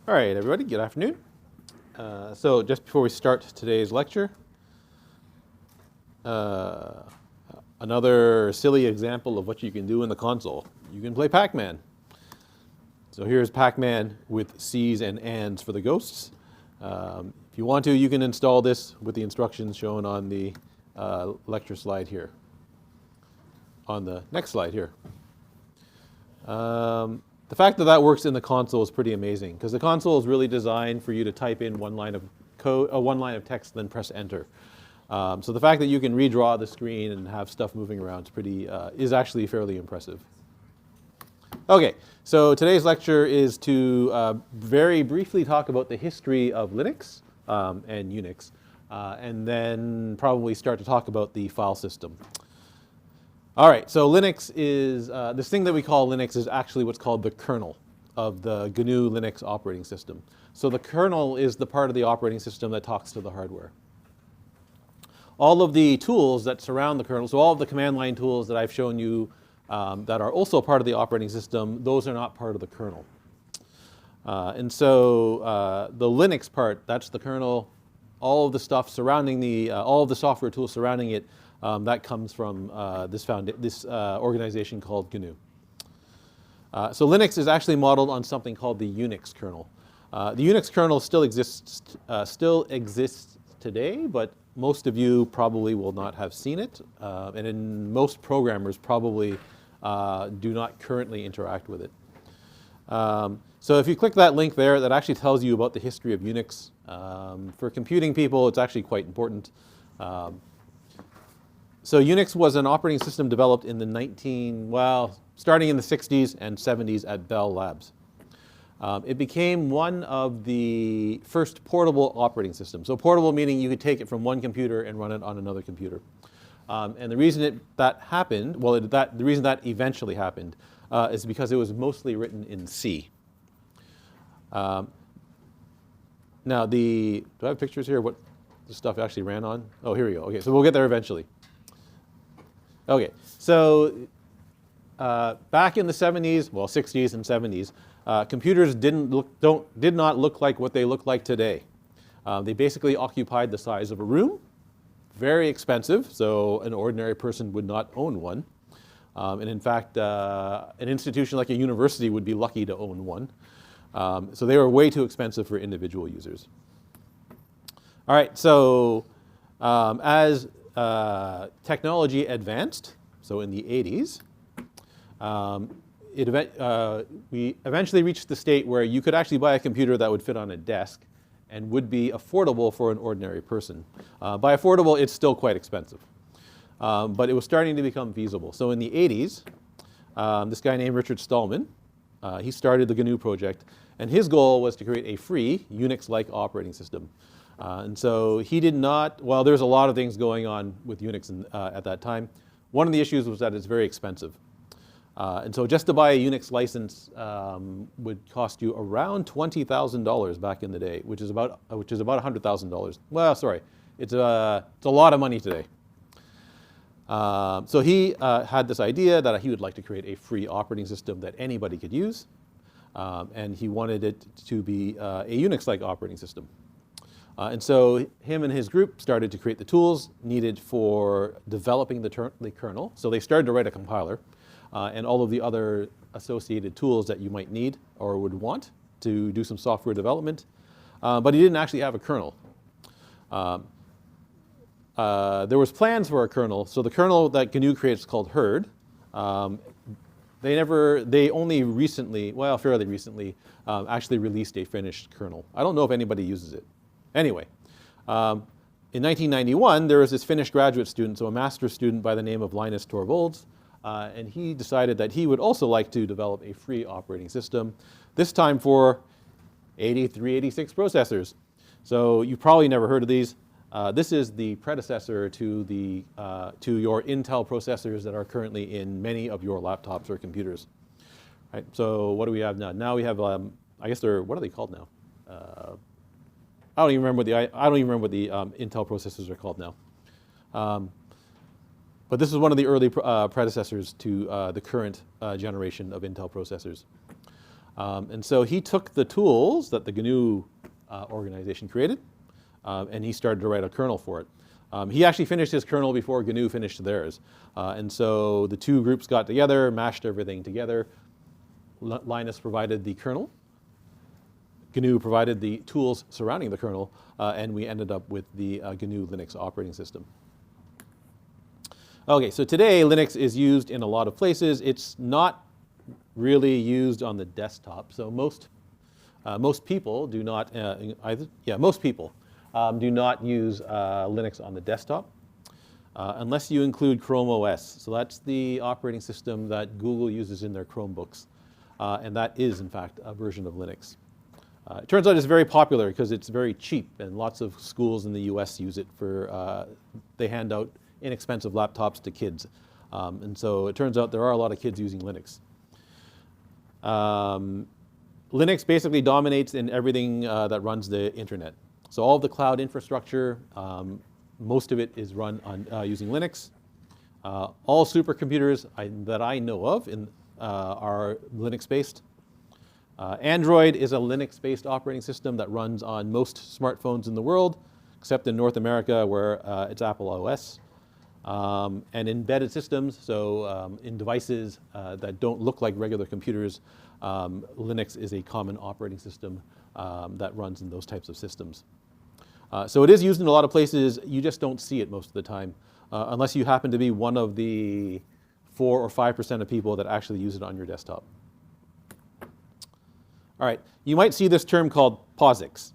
All right, everybody, good afternoon. So just before we start today's lecture, another silly example of what you can do in the console. You can play Pac-Man. So here's Pac-Man with C's and Ands for the ghosts. If you want to, you can install this with the instructions shown on the lecture slide here. On the next slide here. The fact that that works in the console is pretty amazing because the console is really designed for you to type in one line of code, one line of text, then press enter. So the fact that you can redraw the screen and have stuff moving around is actually fairly impressive. Okay, so today's lecture is to very briefly talk about the history of Linux and Unix, and then probably start to talk about the file system. All right, so Linux is, this thing that we call Linux is actually what's called the kernel of the GNU Linux operating system. So the kernel is the part of the operating system that talks to the hardware. All of the tools that surround the kernel, so all of the command line tools that I've shown you that are also part of the operating system, those are not part of the kernel. And so the Linux part, that's the kernel, all of the stuff surrounding all of the software tools surrounding it, that comes from this organization called GNU. So Linux is actually modeled on something called the Unix kernel. The Unix kernel still exists today, but most of you probably will not have seen it, and most programmers probably do not currently interact with it. So if you click that link there, that actually tells you about the history of Unix. For computing people, it's actually quite important. So Unix was an operating system developed in the starting in the 60s and 70s at Bell Labs. It became one of the first portable operating systems. So portable meaning you could take it from one computer and run it on another computer. And the reason that happened, the reason that eventually happened is because it was mostly written in C. Now do I have pictures here of what the stuff actually ran on? Oh, here we go. Okay, so we'll get there eventually. Okay, so back in the 70s, 60s and 70s, computers did not look like what they look like today. They basically occupied the size of a room, very expensive, so an ordinary person would not own one. And in fact, an institution like a university would be lucky to own one. So they were way too expensive for individual users. All right, so as technology advanced, so in the 80s, we eventually reached the state where you could actually buy a computer that would fit on a desk and would be affordable for an ordinary person. By affordable, it's still quite expensive. But it was starting to become feasible. So in the 80s, this guy named Richard Stallman, he started the GNU project, and his goal was to create a free Unix-like operating system. And so he did not, there's a lot of things going on with Unix at that time. One of the issues was that it's very expensive. And so just to buy a Unix license would cost you around $20,000 back in the day, which is about $100,000. Well, sorry, it's a lot of money today. So he had this idea that he would like to create a free operating system that anybody could use, and he wanted it to be a Unix-like operating system. And so him and his group started to create the tools needed for developing the kernel. So they started to write a compiler and all of the other associated tools that you might need or would want to do some software development. But he didn't actually have a kernel. There was plans for a kernel. So the kernel that GNU creates is called Herd. They only recently, fairly recently, actually released a finished kernel. I don't know if anybody uses it. Anyway, in 1991, there was this Finnish graduate student, so a master's student by the name of Linus Torvalds, and he decided that he would also like to develop a free operating system, this time for 8386 processors. So you've probably never heard of these. This is the predecessor to your Intel processors that are currently in many of your laptops or computers. Right, so what do we have now? Now we have, I guess what are they called now? I don't even remember what the Intel processors are called now. But this is one of the early predecessors to the current generation of Intel processors. And so he took the tools that the GNU organization created, and he started to write a kernel for it. He actually finished his kernel before GNU finished theirs. And so the two groups got together, mashed everything together. Linus provided the kernel. GNU provided the tools surrounding the kernel, and we ended up with the GNU Linux operating system. Okay, so today Linux is used in a lot of places. It's not really used on the desktop. So most people do not most people do not use Linux on the desktop unless you include Chrome OS. So that's the operating system that Google uses in their Chromebooks, and that is in fact a version of Linux. It turns out it's very popular because it's very cheap, and lots of schools in the US use it for, they hand out inexpensive laptops to kids. And so it turns out there are a lot of kids using Linux. Linux basically dominates in everything that runs the internet. So all of the cloud infrastructure, most of it is run on using Linux. All supercomputers that I know of are Linux-based. Android is a Linux-based operating system that runs on most smartphones in the world, except in North America where it's Apple OS. And embedded systems, so in devices that don't look like regular computers, Linux is a common operating system that runs in those types of systems. So it is used in a lot of places. You just don't see it most of the time, unless you happen to be one of the 4 or 5% of people that actually use it on your desktop. All right, you might see this term called POSIX.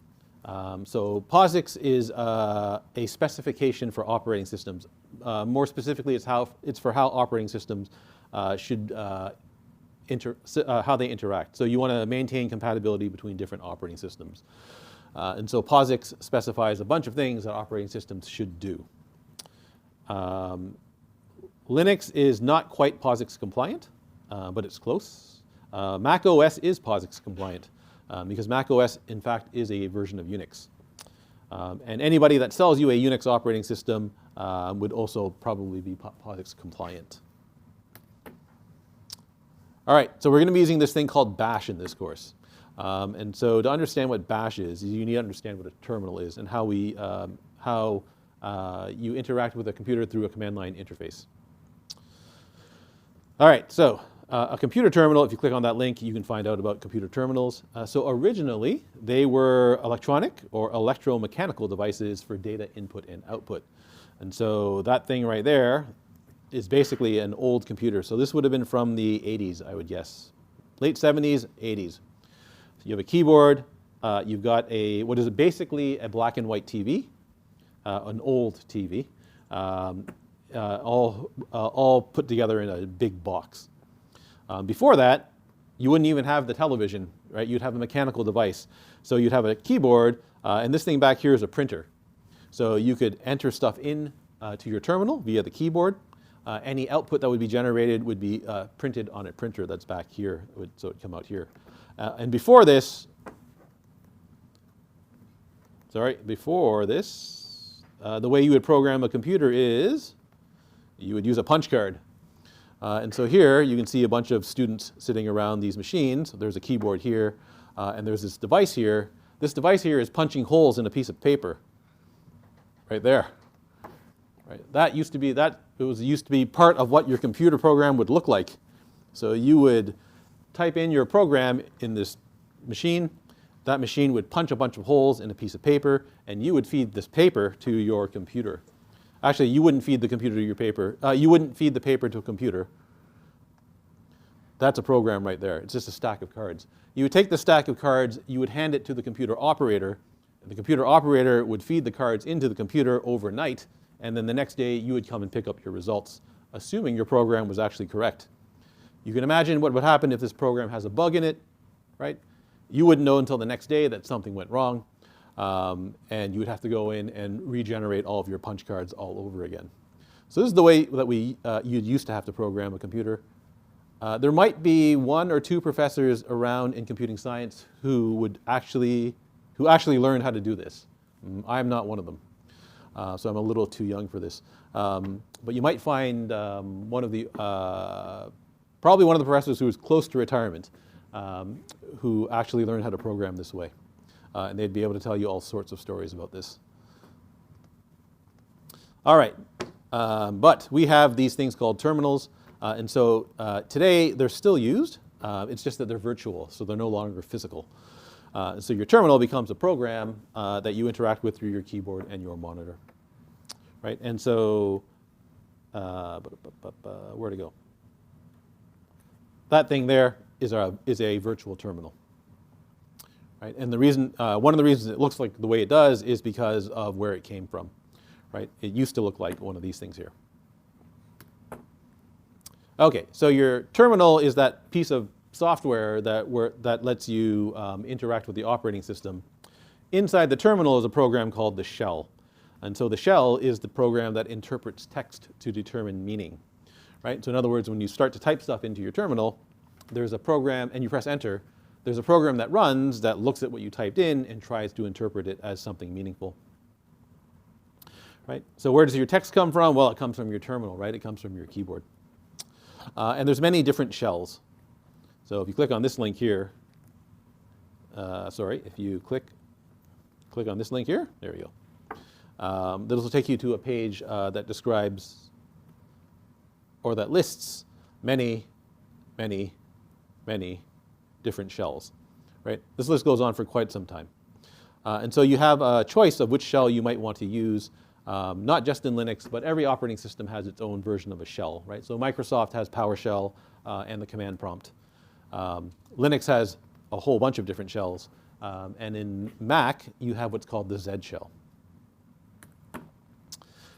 So POSIX is a specification for operating systems. More specifically, it's for how operating systems should how they interact. So you want to maintain compatibility between different operating systems. And so POSIX specifies a bunch of things that operating systems should do. Linux is not quite POSIX compliant, but it's close. Mac OS is POSIX compliant because Mac OS, in fact, is a version of Unix. And anybody that sells you a Unix operating system would also probably be POSIX compliant. All right, so we're going to be using this thing called bash in this course. And so to understand what bash is, you need to understand what a terminal is and how you interact with a computer through a command line interface. All right, so a computer terminal, if you click on that link, you can find out about computer terminals. So originally, they were electronic or electromechanical devices for data input and output. And so that thing right there is basically an old computer. So this would have been from the 80s, I would guess. Late 70s, 80s. So you have a keyboard. You've got what is basically a black and white TV, an old TV, all put together in a big box. Before that, you wouldn't even have the television, right? You'd have a mechanical device. So you'd have a keyboard, and this thing back here is a printer. So you could enter stuff in to your terminal via the keyboard. Any output that would be generated would be printed on a printer that's back here, so it would come out here. And before this, the way you would program a computer is you would use a punch card. And so here you can see a bunch of students sitting around these machines. There's a keyboard here, and there's this device here. This device here is punching holes in a piece of paper, right there. Right. That used to be part of what your computer program would look like. So you would type in your program in this machine. That machine would punch a bunch of holes in a piece of paper, and you would feed this paper to your computer. Actually, you wouldn't feed the computer to your paper. You wouldn't feed the paper to a computer. That's a program right there. It's just a stack of cards. You would take the stack of cards, you would hand it to the computer operator, and the computer operator would feed the cards into the computer overnight, and then the next day you would come and pick up your results, assuming your program was actually correct. You can imagine what would happen if this program has a bug in it, right? You wouldn't know until the next day that something went wrong. And you would have to go in and regenerate all of your punch cards all over again. So this is the way that you'd used to have to program a computer. There might be 1 or 2 professors around in computing science who actually learned how to do this. I'm not one of them, so I'm a little too young for this. But you might find probably one of the professors who was close to retirement who actually learned how to program this way. And they'd be able to tell you all sorts of stories about this. All right, but we have these things called terminals. And so today they're still used. It's just that they're virtual, so they're no longer physical. So your terminal becomes a program that you interact with through your keyboard and your monitor. Right, and so, where to go? That thing there is a virtual terminal. Right, and the reason, one of the reasons it looks like the way it does is because of where it came from. Right, it used to look like one of these things here. Okay, so your terminal is that piece of software that lets you interact with the operating system. Inside the terminal is a program called the shell. And so the shell is the program that interprets text to determine meaning. Right? So in other words, when you start to type stuff into your terminal, there's a program, and you press enter, there's a program that runs that looks at what you typed in and tries to interpret it as something meaningful. Right? So where does your text come from? Well, it comes from your terminal, right? It comes from your keyboard. And there's many different shells. So if you click on this link here, if you click on this link here, there you go. This will take you to a page that describes or that lists many, many, many different shells. Right? This list goes on for quite some time. And so you have a choice of which shell you might want to use. Not just in Linux, but every operating system has its own version of a shell, right? So Microsoft has PowerShell and the command prompt. Linux has a whole bunch of different shells. And in Mac, you have what's called the Z shell.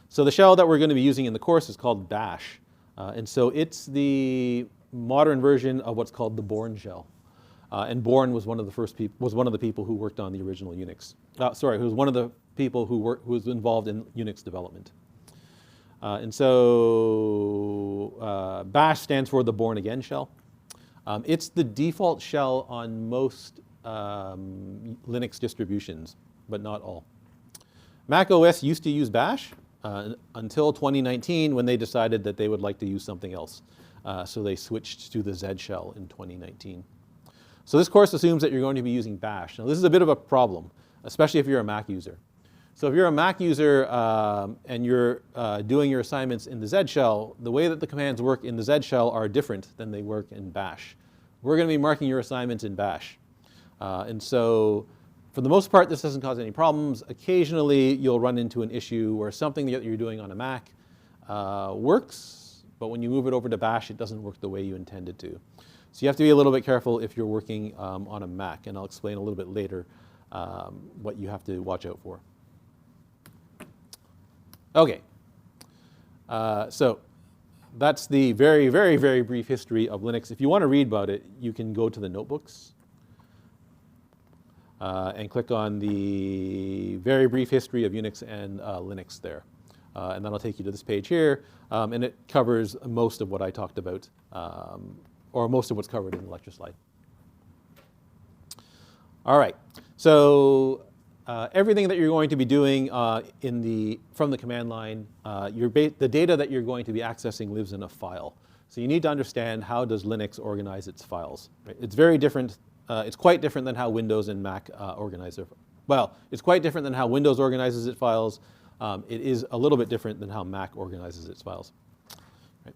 So the shell that we're going to be using in the course is called bash. And so it's the modern version of what's called the Bourne shell. And Bourne was one of the people who worked on the original Unix. Who was one of the people who was involved in Unix development. And so bash stands for the Bourne Again shell. It's the default shell on most Linux distributions, but not all. Mac OS used to use bash until 2019 when they decided that they would like to use something else. So they switched to the Z shell in 2019. So this course assumes that you're going to be using bash. Now this is a bit of a problem, especially if you're a Mac user. So if you're a Mac user and you're doing your assignments in the Z shell, the way that the commands work in the Z shell are different than they work in bash. We're going to be marking your assignments in bash. And so for the most part, this doesn't cause any problems. Occasionally, you'll run into an issue where something that you're doing on a Mac works, but when you move it over to bash, it doesn't work the way you intended to. So you have to be a little bit careful if you're working on a Mac, and I'll explain a little bit later what you have to watch out for. Okay, so that's the very, very, very brief history of Linux. If you want to read about it, you can go to the notebooks and click on the very brief history of Unix and Linux there. And that'll take you to this page here, and it covers most of what I talked about, or most of what's covered in the lecture slide. All right, so everything that you're going to be doing from the command line, the data that you're going to be accessing lives in a file. So you need to understand how does Linux organize its files. Right? It's very different. It's quite different than how Windows and Mac organize their. Well, it's quite different than how Windows organizes its files. It is a little bit different than how Mac organizes its files. Right?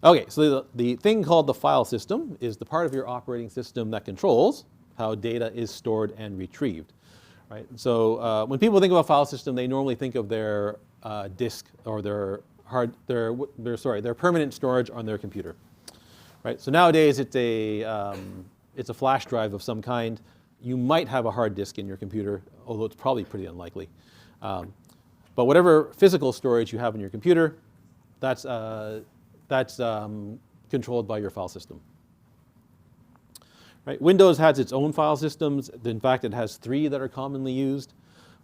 Okay, so the thing called the file system is the part of your operating system that controls how data is stored and retrieved. Right? So when people think about file system, they normally think of their disk or their permanent storage on their computer. Right? So nowadays it's a flash drive of some kind. You might have a hard disk in your computer, although it's probably pretty unlikely. But whatever physical storage you have in your computer, that's controlled by your file system. Right? Windows has its own file systems. In fact, it has 3 that are commonly used.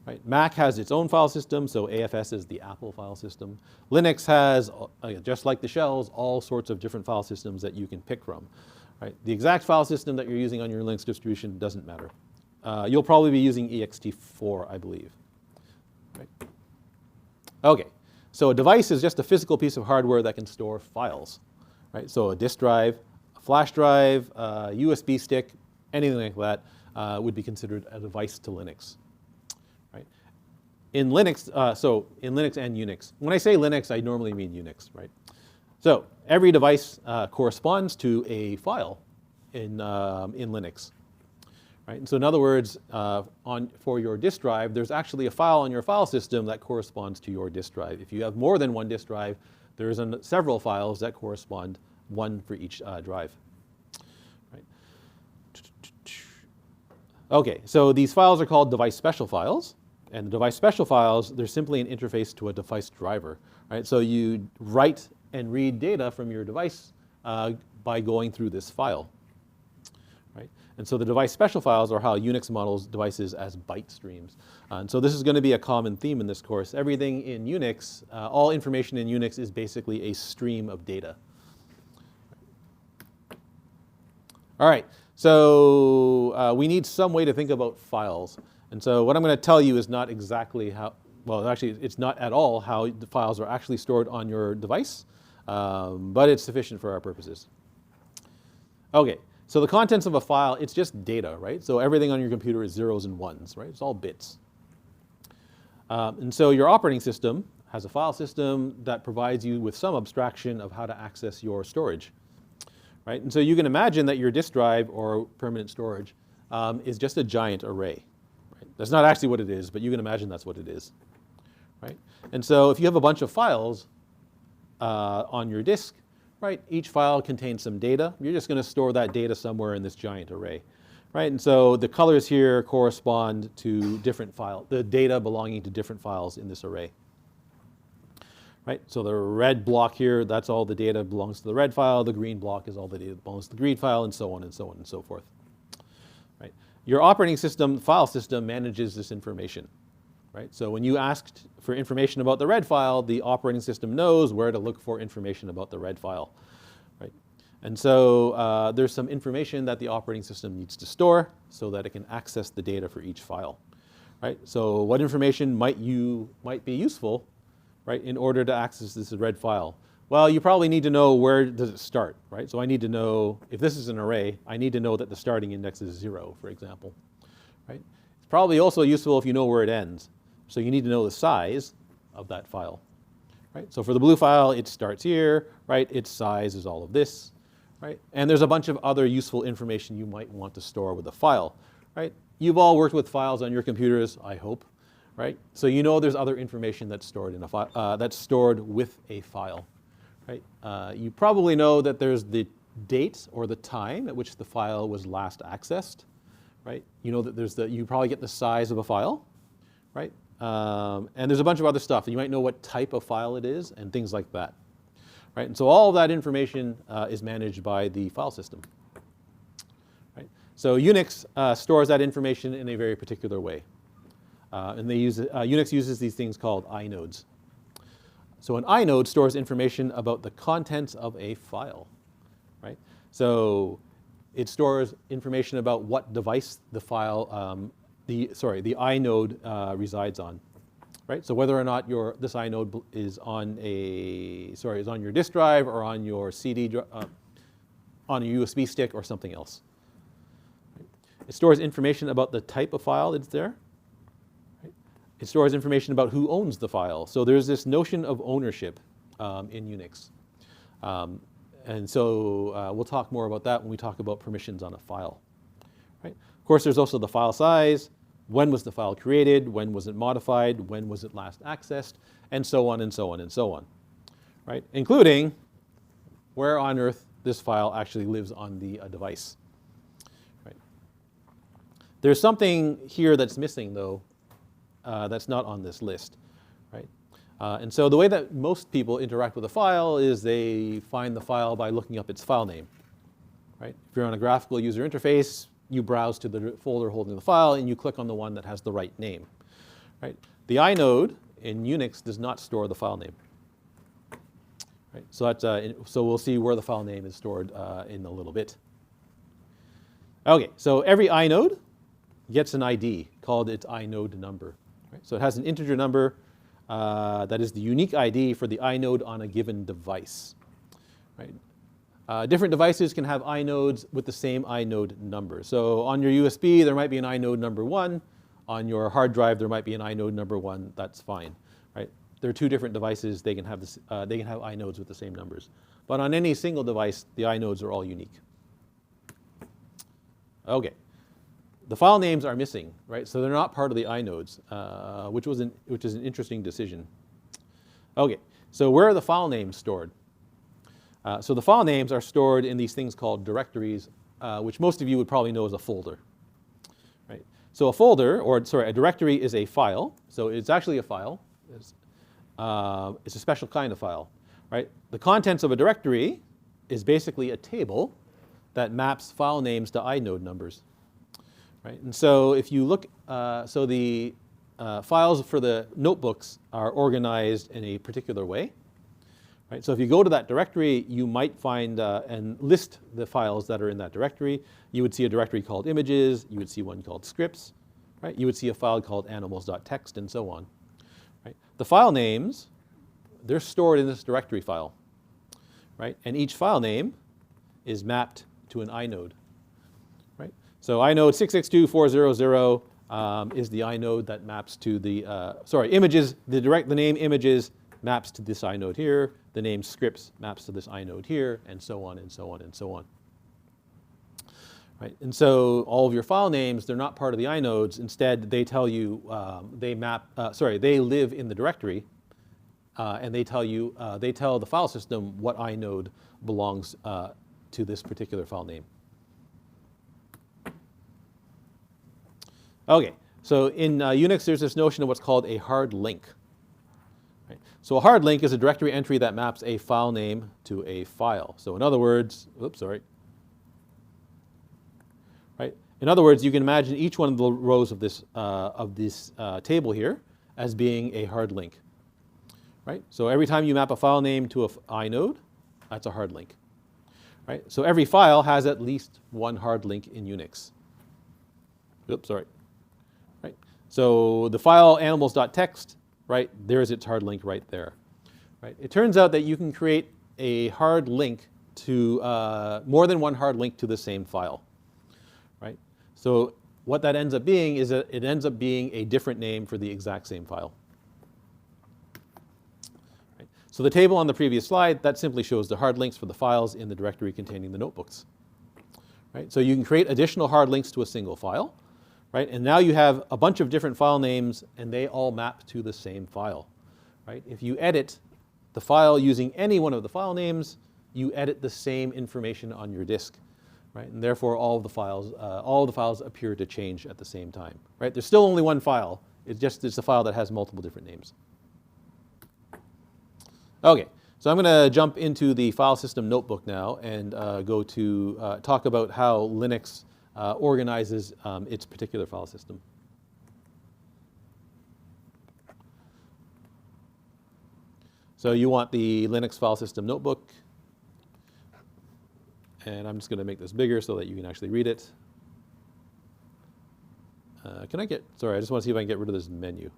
Right? Mac has its own file system, so AFS is the Apple file system. Linux has, just like the shells, all sorts of different file systems that you can pick from. Right? The exact file system that you're using on your Linux distribution doesn't matter. You'll probably be using ext4, I believe. Right? Okay, so a device is just a physical piece of hardware that can store files. Right? So a disk drive, a flash drive, a USB stick, anything like that would be considered a device to Linux. Right? In Linux, in Linux and Unix. When I say Linux, I normally mean Unix, right? So every device corresponds to a file in Linux. Right? And so in other words, for your disk drive, there's actually a file on your file system that corresponds to your disk drive. If you have more than one disk drive, there's several files that correspond, one for each drive. Right? Okay, so these files are called device special files. And the device special files, they're simply an interface to a device driver. Right? So you write and read data from your device by going through this file. Right? And so the device special files are how Unix models devices as byte streams. And so this is going to be a common theme in this course. Everything in Unix, all information in Unix is basically a stream of data. All right, so we need some way to think about files. And so what I'm going to tell you is not exactly how, well, actually it's not at all how the files are actually stored on your device, but it's sufficient for our purposes. Okay. So the contents of a file, it's just data, right? So everything on your computer is zeros and ones, right? It's all bits. And so your operating system has a file system that provides you with some abstraction of how to access your storage, right? And so you can imagine that your disk drive or permanent storage is just a giant array. Right? That's not actually what it is, but you can imagine that's what it is, right? And so if you have a bunch of files on your disk, right, each file contains some data. You're just going to store that data somewhere in this giant array, right? And so the colors here correspond to different files, the data belonging to different files in this array, right? So the red block here, that's all the data belongs to the red file. The green block is all the data that belongs to the green file, and so on and so on and so forth, right? Your operating system, file system, manages this information. Right? So when you asked for information about the red file, the operating system knows where to look for information about the red file. Right? And so there's some information that the operating system needs to store so that it can access the data for each file. Right? So what information might be useful, right, in order to access this red file? Well, you probably need to know where does it start. Right? So I need to know, if this is an array, I need to know that the starting index is 0, for example. Right? It's probably also useful if you know where it ends. So you need to know the size of that file, right? So for the blue file, it starts here, right? Its size is all of this, right? And there's a bunch of other useful information you might want to store with a file, right? You've all worked with files on your computers, I hope, right? So you know there's other information that's stored in a file, that's stored with a file, right? You probably know that there's the date or the time at which the file was last accessed, right? You know that you probably get the size of a file, right? And there's a bunch of other stuff. You might know what type of file it is and things like that. Right? And so all of that information is managed by the file system. Right? So Unix stores that information in a very particular way. And Unix uses these things called inodes. So an inode stores information about the contents of a file. Right? So it stores information about what device the file the inode resides on, right? So whether or not this inode is on your disk drive or on your CD, on a USB stick or something else. Right? It stores information about the type of file that's there. Right? It stores information about who owns the file. So there's this notion of ownership in Unix. And so we'll talk more about that when we talk about permissions on a file. Right? Of course, there's also the file size. When was the file created? When was it modified? When was it last accessed? And so on and so on and so on. Right? Including where on earth this file actually lives on the device. Right? There's something here that's missing, though, that's not on this list. Right? And so the way that most people interact with a file is they find the file by looking up its file name. Right? If you're on a graphical user interface, you browse to the folder holding the file and you click on the one that has the right name. Right? The inode in Unix does not store the file name. Right? So so we'll see where the file name is stored in a little bit. Okay, so every inode gets an ID called its inode number. Right? So it has an integer number that is the unique ID for the inode on a given device. Right? Different devices can have inodes with the same inode number. So on your USB, there might be an inode number 1. On your hard drive, there might be an inode number 1. That's fine, right? They're two different devices. They can have inodes with the same numbers. But on any single device, the inodes are all unique. Okay. The file names are missing, right? So they're not part of the inodes, which is an interesting decision. Okay. So where are the file names stored? So the file names are stored in these things called directories, which most of you would probably know as a folder, right? So a directory is a file. So it's actually a file. It's a special kind of file, right? The contents of a directory is basically a table that maps file names to inode numbers, right? And so if you look, so the files for the notebooks are organized in a particular way. Right? So if you go to that directory, you might find and list the files that are in that directory. You would see a directory called images. You would see one called scripts. Right? You would see a file called animals.txt and so on. Right? The file names, they're stored in this directory file. Right? And each file name is mapped to an inode. Right? So inode 662.400 is the inode that maps to the, images, the name images maps to this inode here. The name scripts maps to this inode here, and so on, and so on, and so on. Right? And so all of your file names, they're not part of the inodes. Instead, they tell you, they live in the directory, and they tell the file system what inode belongs to this particular file name. Okay, so in Unix, there's this notion of what's called a hard link. So a hard link is a directory entry that maps a file name to a file. So in other words, right? In other words, you can imagine each one of the rows of this table here as being a hard link, right? So every time you map a file name to an inode, that's a hard link, right? So every file has at least one hard link in Unix. Right? So the file animals.txt, right, there's its hard link right there. Right? It turns out that you can create a hard link to more than one hard link to the same file. Right? So what that ends up being is that it ends up being a different name for the exact same file. Right? So the table on the previous slide, that simply shows the hard links for the files in the directory containing the notebooks. Right? So you can create additional hard links to a single file. Right? And now you have a bunch of different file names, and they all map to the same file. Right? If you edit the file using any one of the file names, you edit the same information on your disk. Right? And therefore, all of the files appear to change at the same time. Right? There's still only one file. It's a file that has multiple different names. Okay, so I'm going to jump into the file system notebook now and go to talk about how Linux organizes its particular file system. So you want the Linux file system notebook. And I'm just going to make this bigger so that you can actually read it. I just want to see if I can get rid of this menu.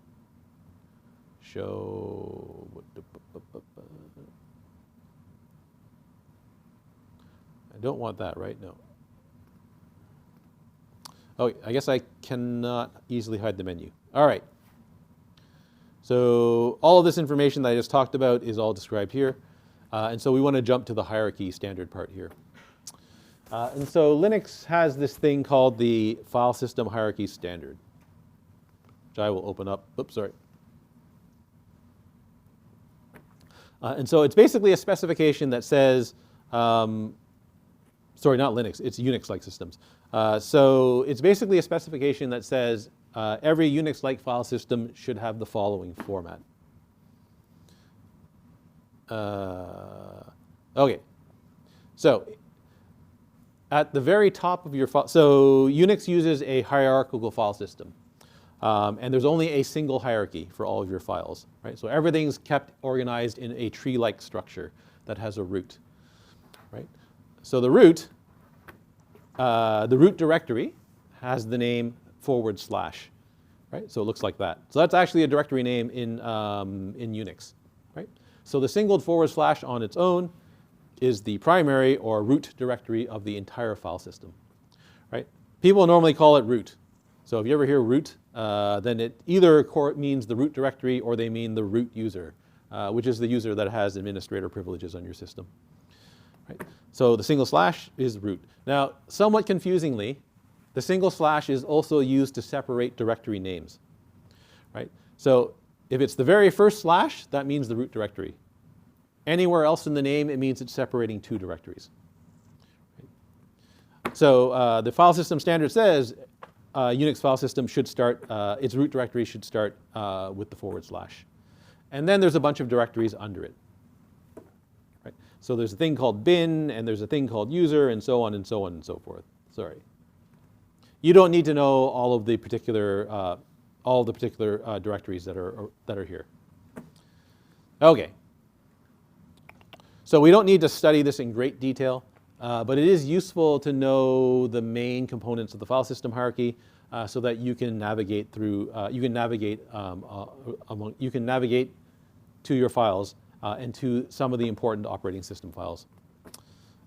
Show. I don't want that, right? No. Oh, I guess I cannot easily hide the menu. All right. So all of this information that I just talked about is all described here. And so we want to jump to the hierarchy standard part here. And so Linux has this thing called the file system hierarchy standard, which I will open up. Oops, sorry. And so it's basically a specification that says, sorry, not Linux, it's Unix-like systems. So it's basically a specification that says every Unix-like file system should have the following format. Okay, so at the very top of your file, so Unix uses a hierarchical file system. And there's only a single hierarchy for all of your files, right? So everything's kept organized in a tree-like structure that has a root, right? So the root directory has the name /, right? So it looks like that. So that's actually a directory name in Unix, right? So the single // on its own is the primary or root directory of the entire file system, right? People normally call it root. So if you ever hear root, then it either means the root directory or they mean the root user, which is the user that has administrator privileges on your system. Right? So the single slash is root. Now, somewhat confusingly, the single slash is also used to separate directory names. Right? So if it's the very first slash, that means the root directory. Anywhere else in the name, it means it's separating two directories. Right? So the file system standard says Unix file system should start, its root directory should start with the /. And then there's a bunch of directories under it. Right? So there's a thing called bin, and there's a thing called user, and so on and so on and so forth. Sorry. You don't need to know all of the particular directories that are here. Okay. So we don't need to study this in great detail, but it is useful to know the main components of the file system hierarchy so that you can navigate through. You can navigate to your files and to some of the important operating system files.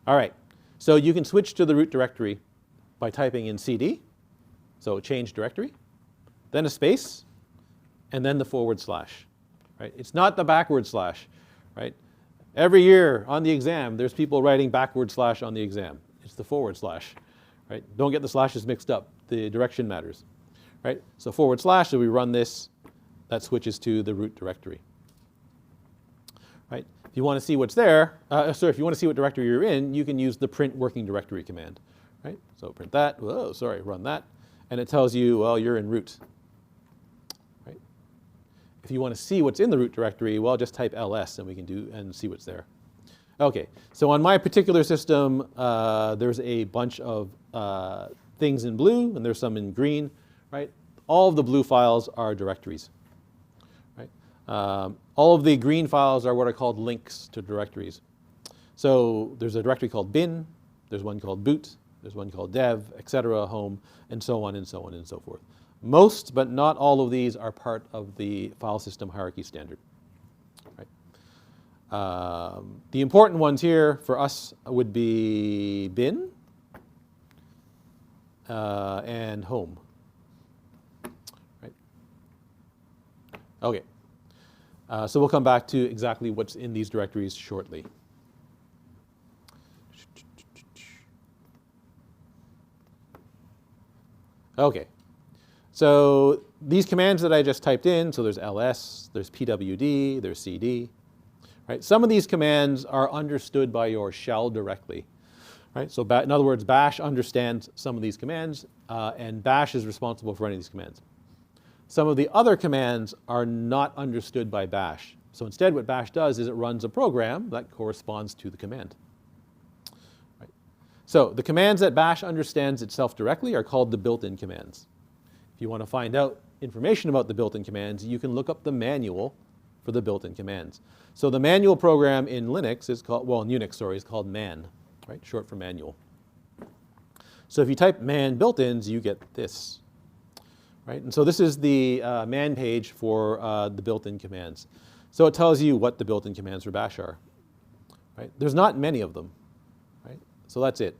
All right. So you can switch to the root directory by typing in cd, so change directory, then a space, and then the /. Right? It's not the /, right? Every year on the exam, there's people writing / on the exam. It's the /, right? Don't get the slashes mixed up. The direction matters, right? So /, so we run this, that switches to the root directory, right? If you want to see what's there, if you want to see what directory you're in, you can use the print working directory command, right? So print that, run that, and it tells you, well, you're in root. If you want to see what's in the root directory, well, just type ls and we can do and see what's there. Okay, so on my particular system, there's a bunch of things in blue and there's some in green, right? All of the blue files are directories, right? All of the green files are what are called links to directories. So there's a directory called bin, there's one called boot, there's one called dev, etc., home, and so on and so on and so forth. Most, but not all of these are part of the file system hierarchy standard. Right? The important ones here for us would be bin and home. Right? Okay. So we'll come back to exactly what's in these directories shortly. Okay. So these commands that I just typed in, so there's ls, there's pwd, there's cd. Right? Some of these commands are understood by your shell directly. Right? So in other words, bash understands some of these commands, and bash is responsible for running these commands. Some of the other commands are not understood by bash. So instead what bash does is it runs a program that corresponds to the command. Right? So the commands that bash understands itself directly are called the built-in commands. If you want to find out information about the built-in commands, you can look up the manual for the built-in commands. So the manual program in Linux is called, well, in Unix, sorry, is called man, right? Short for manual. So if you type man built-ins, you get this, right? And so this is the man page for the built-in commands. So it tells you what the built-in commands for bash are, right? There's not many of them, right? So that's it.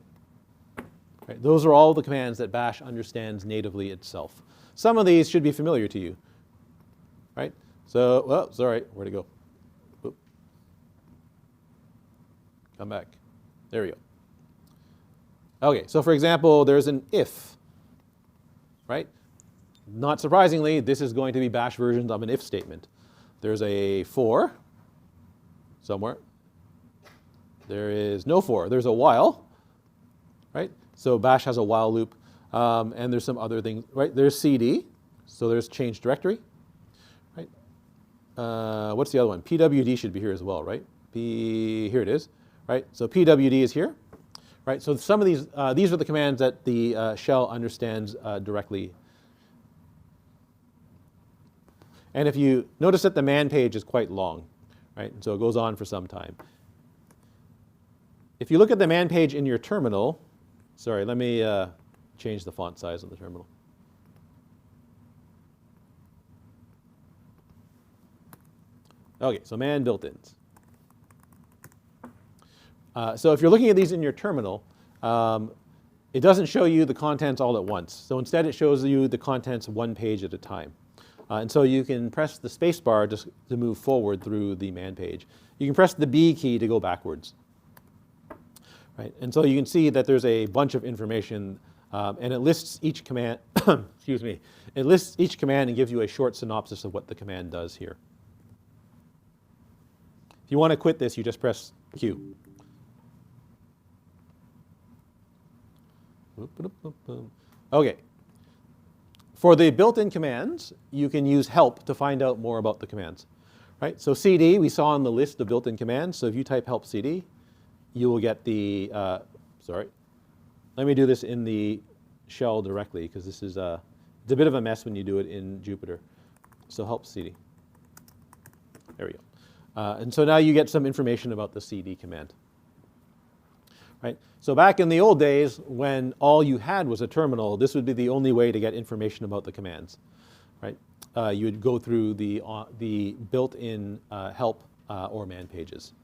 Right? Those are all the commands that bash understands natively itself. Some of these should be familiar to you, right? So, well, sorry, where'd it go? Oop. Come back. There we go. Okay, so for example, there's an if, right? Not surprisingly, this is going to be bash versions of an if statement. There's a for somewhere. There is no for. There's a while, right? So bash has a while loop, and there's some other things, right? There's cd, so there's change directory, right? What's the other one? pwd should be here as well, right? Here it is, right? So pwd is here, right? So some of these are the commands that the shell understands directly. And if you notice that the man page is quite long, right? And so it goes on for some time. If you look at the man page in your terminal, sorry, let me change the font size on the terminal. Okay, so man built-ins. So if you're looking at these in your terminal, it doesn't show you the contents all at once. So instead it shows you the contents one page at a time. And so you can press the space bar just to move forward through the man page. You can press the B key to go backwards. Right? And so you can see that there's a bunch of information, and it lists each command, excuse me, it lists each command and gives you a short synopsis of what the command does here. If you want to quit this, you just press Q. Okay. For the built-in commands, you can use help to find out more about the commands. Right? So CD, we saw on the list of built-in commands. So if you type help CD, you will get the, sorry. Let me do this in the shell directly, because this is it's a bit of a mess when you do it in Jupyter. So help CD. There we go. And so now you get some information about the CD command. Right? So back in the old days, when all you had was a terminal, this would be the only way to get information about the commands. Right? You would go through the built-in help or man pages.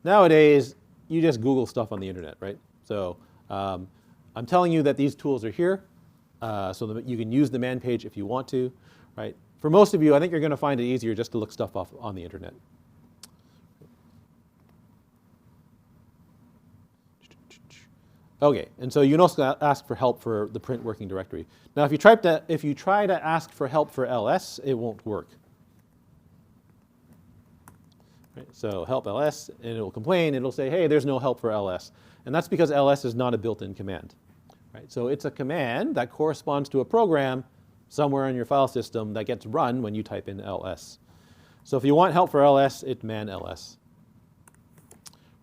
Nowadays, you just Google stuff on the internet, right? So I'm telling you that these tools are here, so that you can use the man page if you want to, right? For most of you, I think you're going to find it easier just to look stuff up on the internet. Okay, and so you can also ask for help for the print working directory. Now, if you try to ask for help for ls, it won't work. Right, so help ls, and it will complain. It'll say, hey, there's no help for ls. And that's because ls is not a built-in command. Right, so it's a command that corresponds to a program somewhere in your file system that gets run when you type in ls. So if you want help for ls, it man ls.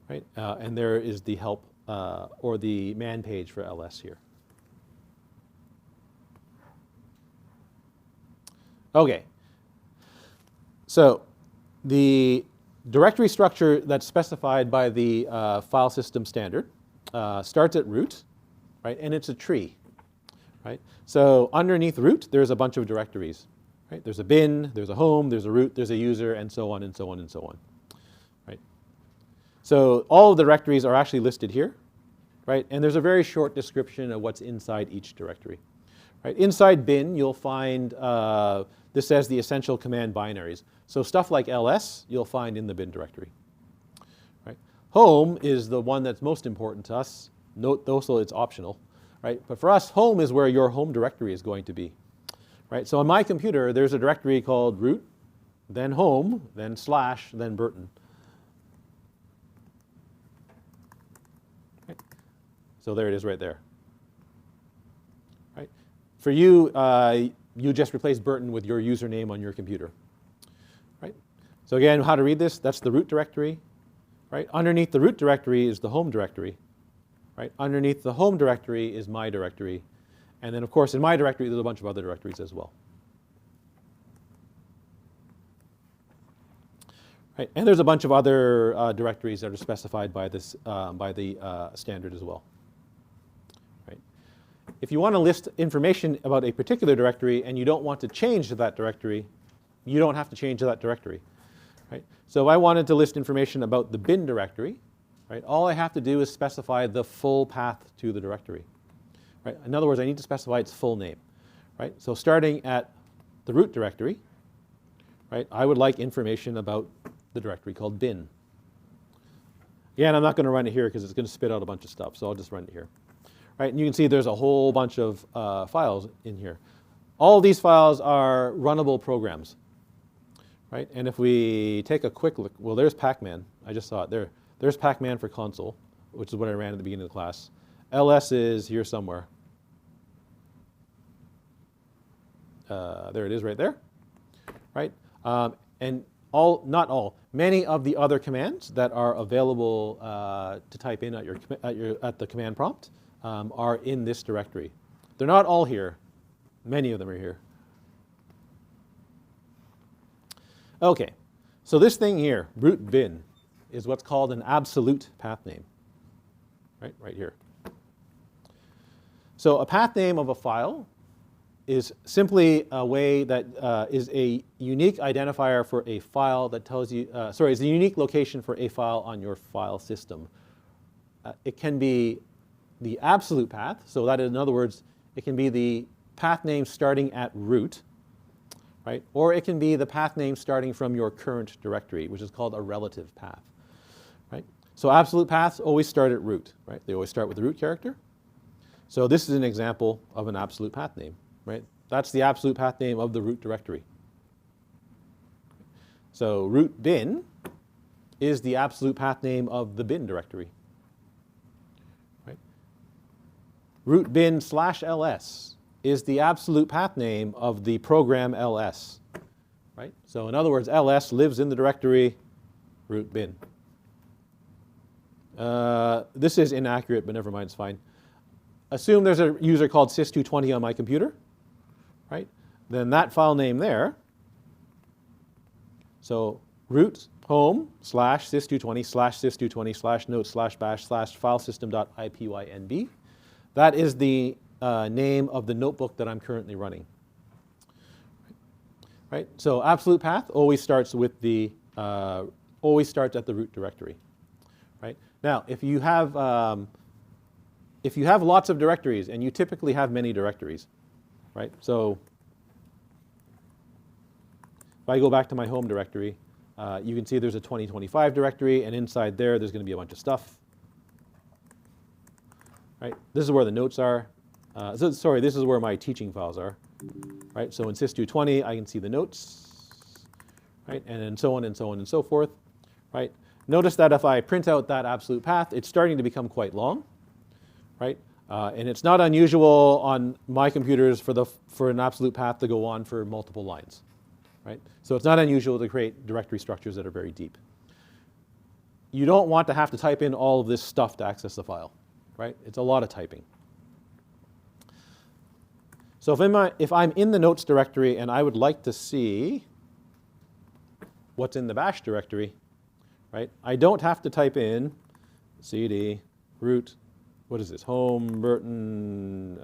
Right, and there is the help or the man page for ls here. Okay, so the directory structure that's specified by the file system standard starts at root, right? And it's a tree, right? So underneath root, there's a bunch of directories, right? There's a bin, there's a home, there's a root, there's a user, and so on and so on and so on, right? So all of the directories are actually listed here, right? And there's a very short description of what's inside each directory, right? Inside bin, you'll find this says the essential command binaries. So stuff like ls, you'll find in the bin directory. Right? Home is the one that's most important to us. Note, also, it's optional. Right? But for us, home is where your home directory is going to be. Right? So on my computer, there's a directory called root, then home, then slash, then Burton. Right? So there it is right there. Right? For you, you just replace Burton with your username on your computer. Right? So again, how to read this? That's the root directory. Right? Underneath the root directory is the home directory. Right? Underneath the home directory is my directory. And then, of course, in my directory, there's a bunch of other directories as well. Right? And there's a bunch of other directories that are specified by this by the standard as well. If you want to list information about a particular directory and you don't want to change to that directory, you don't have to change to that directory. Right? So if I wanted to list information about the bin directory, right, all I have to do is specify the full path to the directory. Right? In other words, I need to specify its full name. Right? So starting at the root directory, right, I would like information about the directory called bin. Again, I'm not going to run it here because it's going to spit out a bunch of stuff, so I'll just run it here. Right, and you can see there's a whole bunch of files in here. All of these files are runnable programs. Right? And if we take a quick look, well, there's Pacman. I just saw it there. There's Pacman for console, which is what I ran at the beginning of the class. ls is here somewhere. There it is right there. Right? And many of the other commands that are available to type in at the command prompt are in this directory. They're not all here. Many of them are here. Okay, so this thing here, root bin, is what's called an absolute path name. Right here. So a path name of a file is simply a way that is a unique identifier for a file that tells you, is a unique location for a file on your file system, it can be the absolute path. So that, in other words, it can be the path name starting at root, right? Or it can be the path name starting from your current directory, which is called a relative path, right? So absolute paths always start at root, right? They always start with the root character. So this is an example of an absolute path name, right? That's the absolute path name of the root directory. So root bin is the absolute path name of the bin directory, right? Root bin /ls is the absolute path name of the program ls, right? So in other words, ls lives in the directory root bin. This is inaccurate, but never mind, it's fine. Assume there's a user called sys220 on my computer, right? Then that file name there, so root home /sys220/sys220/notes/bash/filesystem.ipynb, that is the name of the notebook that I'm currently running, right? So absolute path always starts with the always starts at the root directory, right? Now, if you have lots of directories, and you typically have many directories, right? So if I go back to my home directory, you can see there's a 2025 directory, and inside there, there's going to be a bunch of stuff, right? This is where the notes are. Sorry, this is where my teaching files are, right? So in sys220, I can see the notes, right? And so on and so on and so forth, right? Notice that if I print out that absolute path, it's starting to become quite long, right? And it's not unusual on my computers for an absolute path to go on for multiple lines, right? So it's not unusual to create directory structures that are very deep. You don't want to have to type in all of this stuff to access the file, right? It's a lot of typing. So if I'm in the notes directory and I would like to see what's in the bash directory, right? I don't have to type in cd root, what is this, home Burton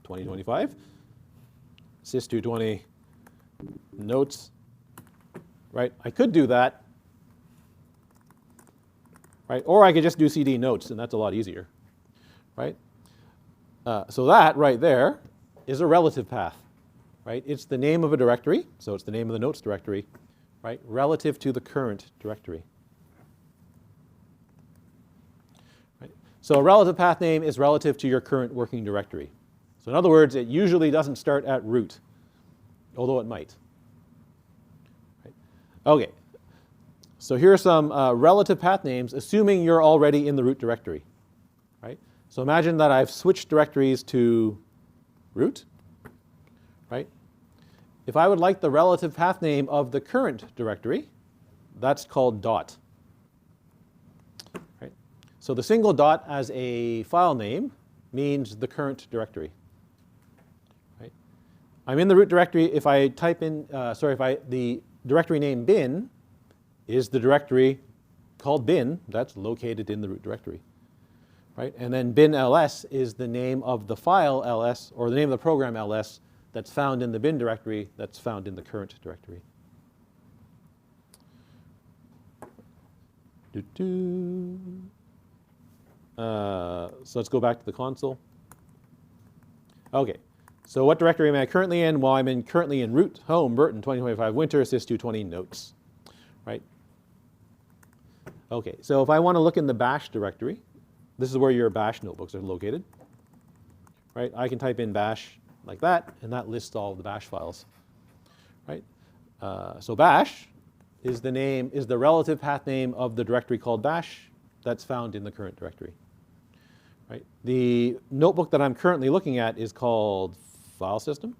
2025, sys220 notes, right? I could do that, right? Or I could just do cd notes, and that's a lot easier, right? So that right there is a relative path, right? It's the name of a directory, so it's the name of the notes directory, right? Relative to the current directory. Right? So a relative path name is relative to your current working directory. So in other words, it usually doesn't start at root, although it might. Right? Okay, so here are some relative path names, assuming you're already in the root directory, right? So imagine that I've switched directories to root, right? If I would like the relative path name of the current directory, that's called dot, right? So the single dot as a file name means the current directory, right? I'm in the root directory. If I type in, the directory name bin is the directory called bin that's located in the root directory, right? And then bin ls is the name of the file ls, or the name of the program ls, that's found in the bin directory that's found in the current directory. So let's go back to the console. Okay, so what directory am I currently in? Well, I'm currently in root home Burton 2025 winter sys220 notes, right? Okay, so if I want to look in the bash directory, this is where your bash notebooks are located, right? I can type in bash like that, and that lists all of the bash files, right? So bash is the relative path name of the directory called bash that's found in the current directory, right? The notebook that I'm currently looking at is called Filesystem,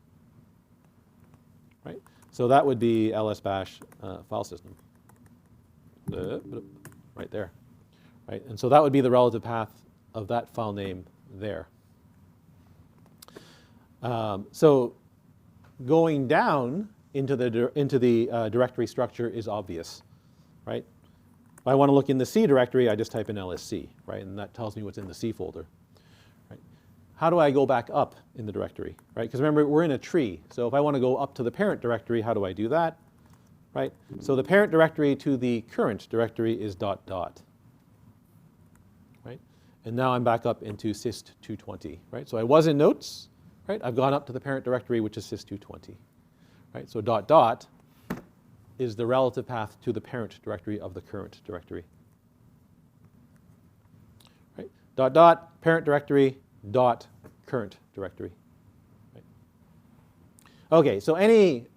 right? So that would be ls bash filesystem, right there, right? And so that would be the relative path of that file name there. So going down into the directory structure is obvious, right? If I want to look in the C directory, I just type in lsc, right? And that tells me what's in the C folder, right? How do I go back up in the directory, right? Because remember, we're in a tree. So if I want to go up to the parent directory, how do I do that, right? So the parent directory to the current directory is ... right? And now I'm back up into syst220, right? So I was in notes, right? I've gone up to the parent directory, which is syst220, right? So dot dot is the relative path to the parent directory of the current directory. Right? Dot dot, parent directory, dot, current directory. Right? Okay, so any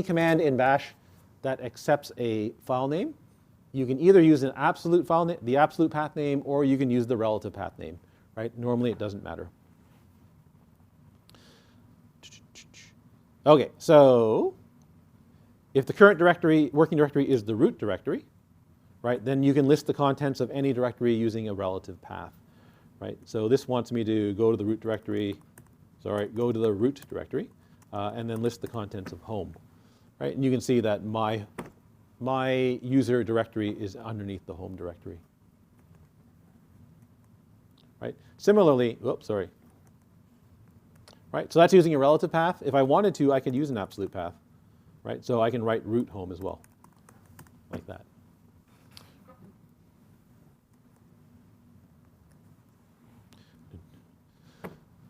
command in bash that accepts a file name, you can either use an absolute file name, the absolute path name, or you can use the relative path name. Right? Normally it doesn't matter. Okay, so if the current directory, working directory is the root directory, right, then you can list the contents of any directory using a relative path, right? So this wants me to go to the root directory, go to the root directory, and then list the contents of home, right? And you can see that my user directory is underneath the home directory, right? Similarly, right, so that's using a relative path. If I wanted to, I could use an absolute path. Right, so I can write root home as well, like that.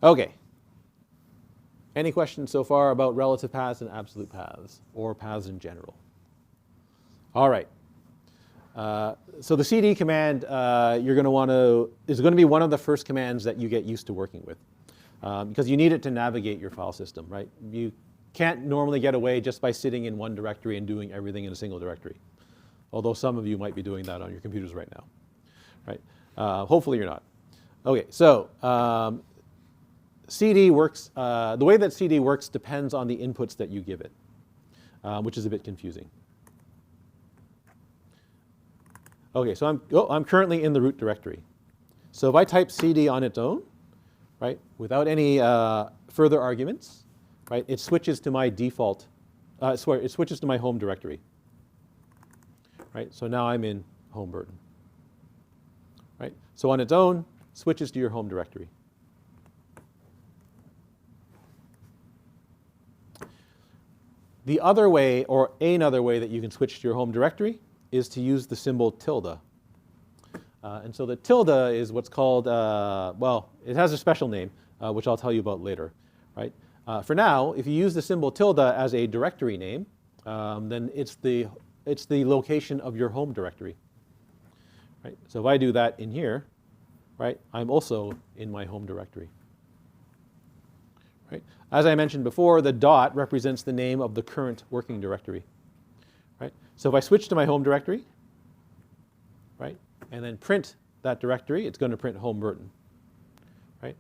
Okay. Any questions so far about relative paths and absolute paths, or paths in general? All right. So the cd command is going to be one of the first commands that you get used to working with, because you need it to navigate your file system, right? You can't normally get away just by sitting in one directory and doing everything in a single directory. Although some of you might be doing that on your computers right now, right? Hopefully you're not. Okay, so cd works, the way that cd works depends on the inputs that you give it, which is a bit confusing. Okay, so I'm currently in the root directory. So if I type cd on its own, right, without any further arguments, right, it switches to my default, it switches to my home directory. Right, so now I'm in home burden. Right, so on its own, switches to your home directory. The other way, or another way that you can switch to your home directory, is to use the symbol tilde. And so the tilde is what's called, well, it has a special name, which I'll tell you about later. Right? For now, if you use the symbol tilde as a directory name, then it's the location of your home directory. Right? So if I do that in here, right, I'm also in my home directory. Right? As I mentioned before, the dot represents the name of the current working directory. Right? So if I switch to my home directory, right, and then print that directory, it's going to print home burden. Right?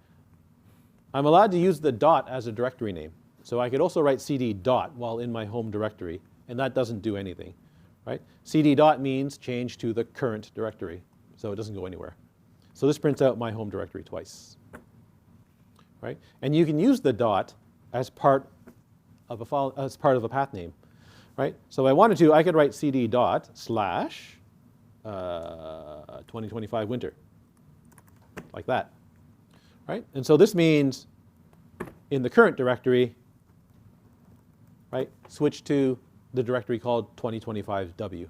I'm allowed to use the dot as a directory name. So I could also write cd dot while in my home directory, and that doesn't do anything. Right? Cd dot means change to the current directory, so it doesn't go anywhere. So this prints out my home directory twice. Right? And you can use the dot as part of a file, as part of a path name. Right? So if I wanted to, I could write cd dot slash 2025 winter, like that. Right? And so this means in the current directory, right, switch to the directory called 2025W.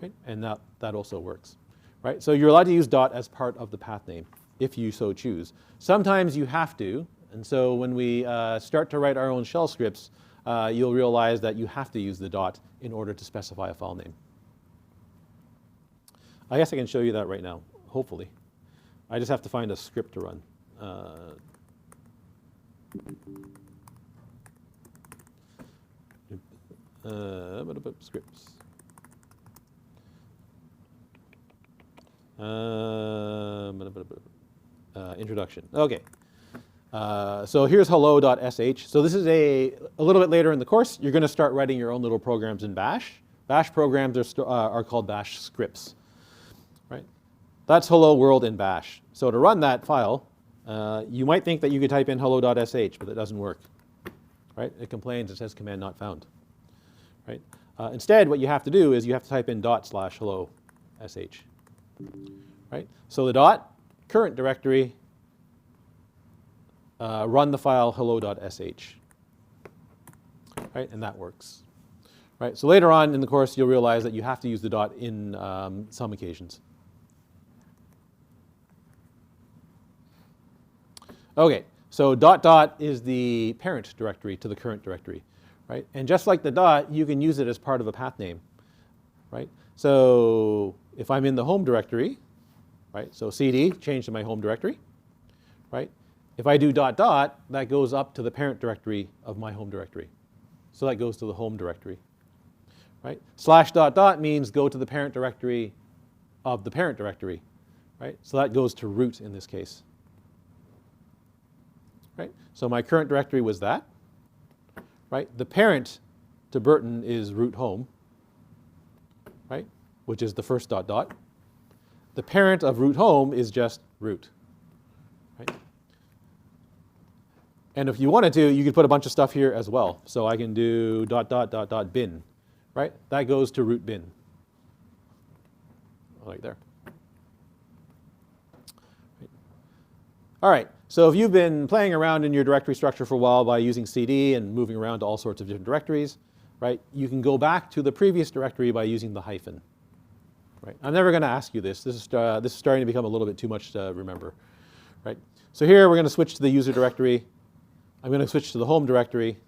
Right? And that also works. Right? So you're allowed to use dot as part of the path name if you so choose. Sometimes you have to, and so when we start to write our own shell scripts, you'll realize that you have to use the dot in order to specify a file name. I guess I can show you that right now, hopefully. I just have to find a script to run. Scripts. Introduction. Okay. So here's hello.sh. So this is a little bit later in the course. You're going to start writing your own little programs in bash. Bash programs are called bash scripts. Right? That's hello world in bash. So to run that file, you might think that you could type in hello.sh, but it doesn't work. Right? It complains. It says command not found. Right? Instead, what you have to do is you have to type in dot/hello.sh. Right? So the dot, current directory, run the file hello.sh. Right? And that works. Right? So later on in the course, you'll realize that you have to use the dot in some occasions. Okay, so dot dot is the parent directory to the current directory, right? And just like the dot, you can use it as part of a path name, right? So if I'm in the home directory, right? So cd, change to my home directory, right? If I do dot dot, that goes up to the parent directory of my home directory. So that goes to the home directory, right? Slash dot dot means go to the parent directory of the parent directory, right? So that goes to root in this case, right? So my current directory was that, right? The parent to Burton is root home, right? Which is the first dot dot. The parent of root home is just root, right? And if you wanted to, you could put a bunch of stuff here as well. So I can do dot dot dot dot bin, right? That goes to root bin, like there. Right. All right, so if you've been playing around in your directory structure for a while by using cd and moving around to all sorts of different directories, right? You can go back to the previous directory by using the hyphen. Right. I'm never going to ask you this. This is starting to become a little bit too much to remember, right? So here we're going to switch to the user directory. I'm going to switch to the home directory,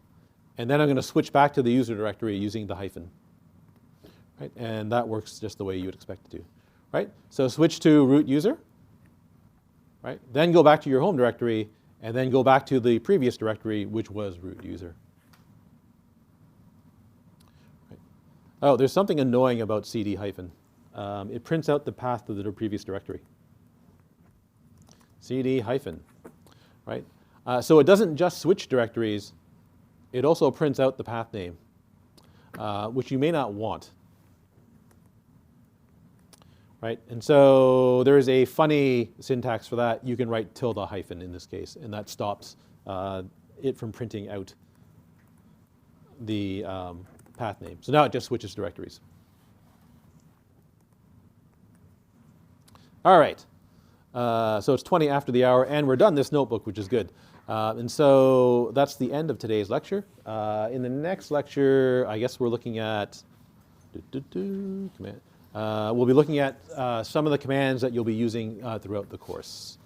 and then I'm going to switch back to the user directory using the hyphen, right? And that works just the way you would expect it to, right? So switch to root user, right? Then go back to your home directory, and then go back to the previous directory, which was root user. Right. Oh, there's something annoying about cd hyphen. It prints out the path to the previous directory. cd hyphen, right? So it doesn't just switch directories, it also prints out the path name, which you may not want, right? And so there is a funny syntax for that. You can write tilde hyphen in this case, and that stops it from printing out the path name. So now it just switches directories. All right, so it's 20 after the hour, and we're done this notebook, which is good. And so that's the end of today's lecture. In the next lecture, I guess we're looking at, we'll be looking at some of the commands that you'll be using throughout the course.